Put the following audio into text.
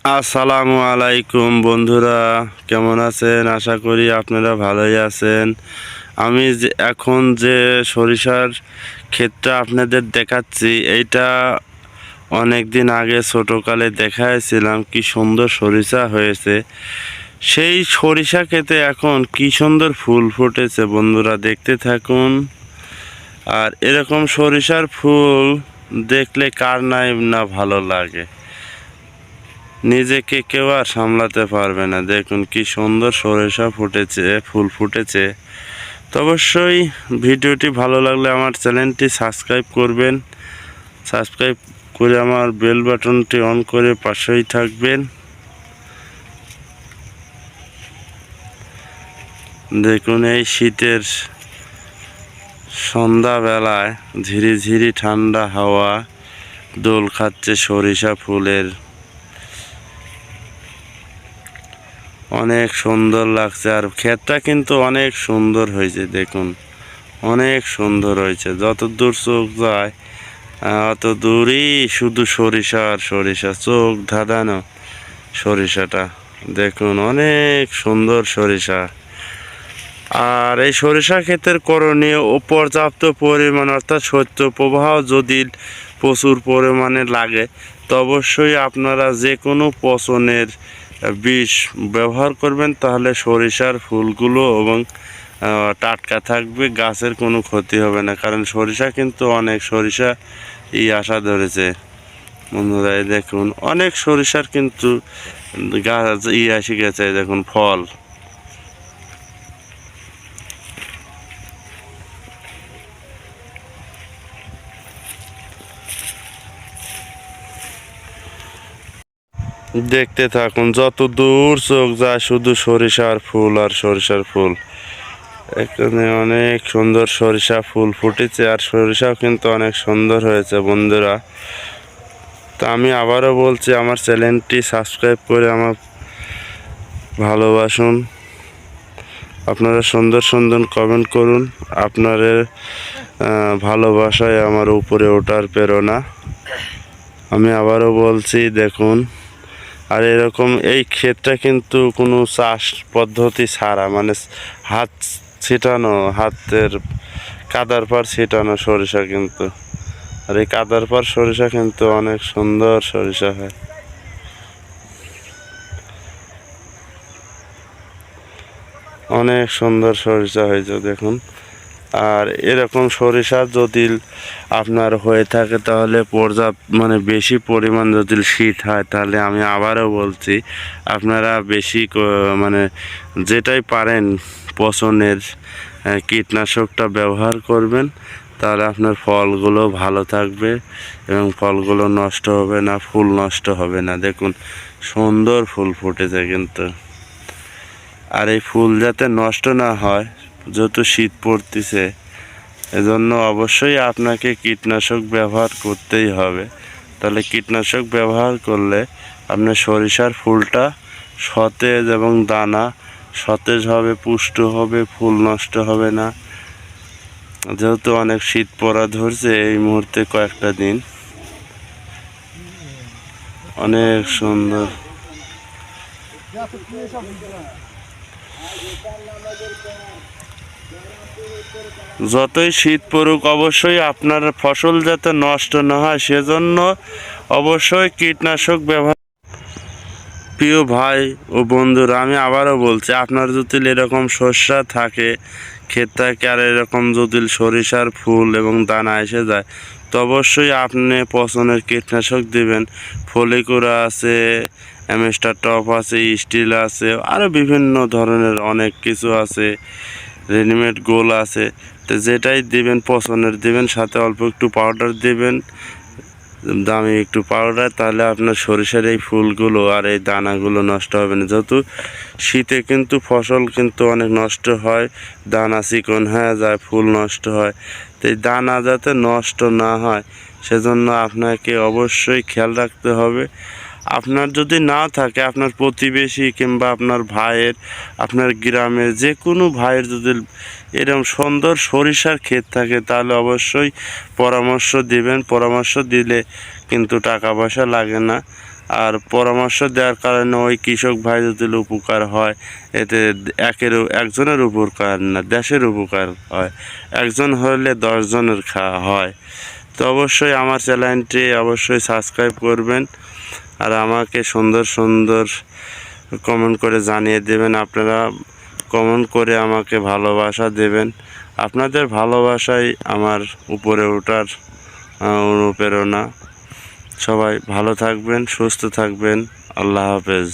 আসসালামু আলাইকুম বন্ধুরা, কেমন আছেন? আশা করি আপনারা ভালোই আছেন। আমি এখন যে সরিষার ক্ষেতটা আপনাদের দেখাচ্ছি, এইটা অনেক দিন আগে ছোটোকালে দেখাইছিলাম। কি সুন্দর সরিষা হয়েছে। সেই সরিষা ক্ষেতে এখন কি সুন্দর ফুল ফুটেছে বন্ধুরা, দেখতে থাকুন। আর এরকম সরিষার ফুল দেখলে কার না ভালো লাগে। নিজেকে কেউ আর সামলাতে পারবে না। দেখুন কি সুন্দর সরিষা ফুটেছে, ফুল ফুটেছে। তো অবশ্যই ভিডিওটি ভালো লাগলে আমার চ্যানেলটি সাবস্ক্রাইব করবেন। সাবস্ক্রাইব করে আমার বেল বাটনটি অন করে পাশেই থাকবেন। দেখুন এই শীতের সন্ধ্যাবেলায় ঝিরি ঝিরি ঠান্ডা হাওয়া দোল খাচ্ছে সরিষা ফুলের। অনেক সুন্দর লাগছে। আর ক্ষেতটা কিন্তু অনেক সুন্দর হয়েছে। দেখুন অনেক সুন্দর হয়েছে। যত দূর চোখ যায় অত দূরই শুধু সরিষা আর সরিষা, চোখ ধাঁধানো সরিষাটা। দেখুন অনেক সুন্দর সরিষা। আর এই সরিষা ক্ষেতের করণীয় ও পর্যাপ্ত পরিমাণ অর্থাৎ শৈত্য প্রবাহ যদি প্রচুর পরিমাণে লাগে তো অবশ্যই আপনারা যে কোনো পচনের বিষ ব্যবহার করবেন, তাহলে সরিষার ফুলগুলো এবং টাটকা থাকবে, গাছের কোনো ক্ষতি হবে না। কারণ সরিষা কিন্তু অনেক সরিষা আসা ধরেছে বন্ধুরা। দেখুন অনেক সরিষার কিন্তু গাছ এসে গেছে। দেখুন ফল। দেখতে থাকুন, যত দূর চোখ যায় শুধু সরিষার ফুল আর সরিষার ফুল। এখানে অনেক সুন্দর সরিষা ফুল ফুটেছে, আর সরিষাও কিন্তু অনেক সুন্দর হয়েছে বন্ধুরা। তা আমি আবারও বলছি, আমার চ্যানেলটি সাবস্ক্রাইব করে আমার ভালোবাসুন। আপনারা সুন্দর সুন্দর কমেন্ট করুন। আপনাদের ভালোবাসায় আমার উপরে ওঠার প্রেরণা। আমি আবারও বলছি দেখুন। আর এরকম এই ক্ষেতটা কিন্তু কোনো চাষ পদ্ধতি ছাড়া, মানে হাত ছিটানো, হাতের কাদার পার ছিটানো সরিষা কিন্তু। আর এই কাদার পার সরিষা কিন্তু অনেক সুন্দর সরিষা হয়। অনেক সুন্দর সরিষা হয়েছে দেখুন। আর এরকম সরিষা যদি আপনার হয়ে থাকে তাহলে মানে বেশি পরিমাণ যদি শীত হয়, তাহলে আমি আবারও বলছি আপনারা বেশি মানে যেটাই পারেন পচনের কীটনাশকটা ব্যবহার করবেন, তাহলে আপনার ফলগুলো ভালো থাকবে এবং ফলগুলো নষ্ট হবে না, ফুল নষ্ট হবে না। দেখুন সুন্দর ফুল ফুটেছে কিন্তু। আর এই ফুল যাতে নষ্ট না হয়, যেহেতু শীত পড়তেছে, এজন্য অবশ্যই আপনাকে কীটনাশক ব্যবহার করতেই হবে। তাহলে কীটনাশক ব্যবহার করলে আপনার সরিষার ফুলটা সতেজ এবং দানা সতেজ হবে, পুষ্ট হবে, ফুল নষ্ট হবে না। যেহেতু অনেক শীত পড়া ধরছে এই মুহূর্তে কয়েকটা দিন। অনেক সুন্দর। যতই শীত পড়ুক অবশ্যই আপনার ফসল যাতে নষ্ট না হয় সেজন্য অবশ্যই কীটনাশক ব্যবহার। প্রিয় ভাই ও বন্ধুরা, আমি আবারও বলছি, আপনার যদি এরকম শস্য থাকে, ক্ষেত থাকে, আর এরকম যদি সরিষার ফুল এবং দানা এসে যায়, তো অবশ্যই আপনি পচনের কীটনাশক দিবেন। ফলিকুরা আছে, অ্যামিস্টার টপ আছে, স্টিল আছে, আরও বিভিন্ন ধরনের অনেক কিছু আছে, রেডিমেড গোল আছে। তো যেটাই দিবেন পচনের দিবেন, সাথে অল্প একটু পাউডার দিবেন, দামি একটু পাউডার, তাহলে আপনার সরিষার এই ফুলগুলো আর এই দানাগুলো নষ্ট হবে না। যেহেতু শীতে কিন্তু ফসল কিন্তু অনেক নষ্ট হয়, দানা চিকন হয়ে যায়, ফুল নষ্ট হয়। তো এই দানা যাতে নষ্ট না হয় সেজন্য আপনাকে অবশ্যই খেয়াল রাখতে হবে। আপনার যদি না থাকে, আপনার প্রতিবেশী কিংবা আপনার ভাইয়ের, আপনার গ্রামের যে কোনো ভাইয়ের যদি এরকম সুন্দর সরিষার ক্ষেত থাকে, তাহলে অবশ্যই পরামর্শ দিবেন। পরামর্শ দিলে কিন্তু টাকা পয়সা লাগে না। আর পরামর্শ দেওয়ার কারণে ওই কৃষক ভাই যদি উপকার হয়, এতে একজনের উপকার না, দেশের উপকার হয়। একজন হলে 10 জনের হয়। তো অবশ্যই আমার চ্যানেলটি অবশ্যই সাবস্ক্রাইব করবেন, আর আমাকে সুন্দর সুন্দর কমেন্ট করে জানিয়ে দেবেন। আপনারা কমেন্ট করে আমাকে ভালোবাসা দেবেন। আপনাদের ভালোবাসাই আমার উপরে ওঠার অনুপ্রেরণা। সবাই ভালো থাকবেন, সুস্থ থাকবেন। আল্লাহ হাফেজ।